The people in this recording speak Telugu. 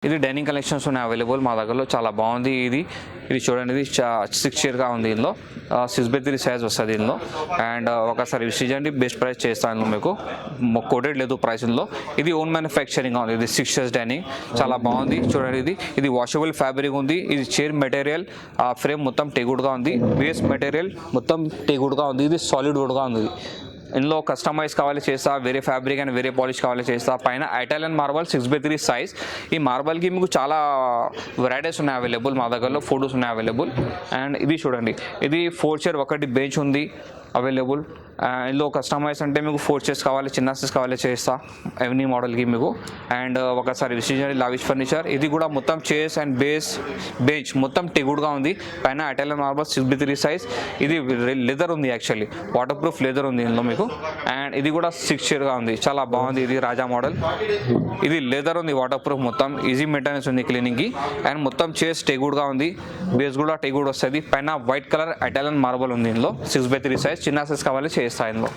ఇది డైనింగ్ కలెక్షన్స్ ఉన్నాయి అవైలబుల్ మా దగ్గరలో. చాలా బాగుంది. ఇది చూడండి, ఇది 6 చైర్గా ఉంది. ఇందులో 6x3 సైజ్ వస్తుంది ఇందులో. అండ్ ఒకసారి విజిట్ చేయండి, బెస్ట్ ప్రైస్ చేస్తాను మీకు, కోటెడ్ లేదు ప్రైస్ ఇందులో. ఇది ఓన్ మ్యానుఫ్యాక్చరింగ్ ఉంది. ఇది 6 చైర్స్ డైనింగ్ చాలా బాగుంది. చూడండి, ఇది వాషబుల్ ఫ్యాబ్రిక్ ఉంది. ఇది చైర్ మెటీరియల్ ఫ్రేమ్ మొత్తం టేగుడ్గా ఉంది. బేస్ మెటీరియల్ మొత్తం టేగుడ్గా ఉంది. ఇది సాలిడ్ వుడ్గా ఉంది. ఇందులో కస్టమైజ్ కావాలి చేస్తా, వేరే ఫ్యాబ్రిక్ అండ్ వేరే పాలిష్ కావాలి చేస్తా. పైన ఇటాలియన్ మార్బల్ 6x3 సైజ్. ఈ మార్బల్కి మీకు చాలా వెరైటీస్ ఉన్నాయి అవైలబుల్ మా దగ్గరలో, ఫోటోస్ ఉన్నాయి అవైలబుల్. అండ్ ఇది చూడండి, ఇది 4 చైర్ ఒకటి బెంచ్ ఉంది అవైలబుల్. ఇందులో కస్టమైజ్ అంటే మీకు 4 చైర్స్ కావాలి, చిన్న సైజ్ కావాలి చేస్తా ఎవెనీ మోడల్కి మీకు. అండ్ ఒకసారి విజిట్ చేయండి లావిష్ ఫర్నిచర్. ఇది కూడా మొత్తం చైర్స్ అండ్ బెంచ్ మొత్తం టెగుడ్గా ఉంది. పైన ఇటాలియన్ మార్బల్ 6x3 సైజ్. ఇది లెదర్ ఉంది, యాక్చువల్లీ వాటర్ ప్రూఫ్ లెదర్ ఉంది ఇందులో మీకు. అండ్ ఇది కూడా 6 చైర్గా ఉంది, చాలా బాగుంది. ఇది రాజా మోడల్. ఇది లెదర్ ఉంది, వాటర్ ప్రూఫ్ మొత్తం, ఈజీ మెయింటెనెన్స్ ఉంది క్లీనింగ్కి. అండ్ మొత్తం చైర్స్ టెగుడ్గా ఉంది, బేస్ కూడా టెగుడ్ వస్తుంది. పైన వైట్ కలర్ ఇటాలియన్ మార్బల్ ఉంది ఇందులో 6x3 సైజ్. చిన్న సైజ్ కావాలి చేస్తా ఇందులో.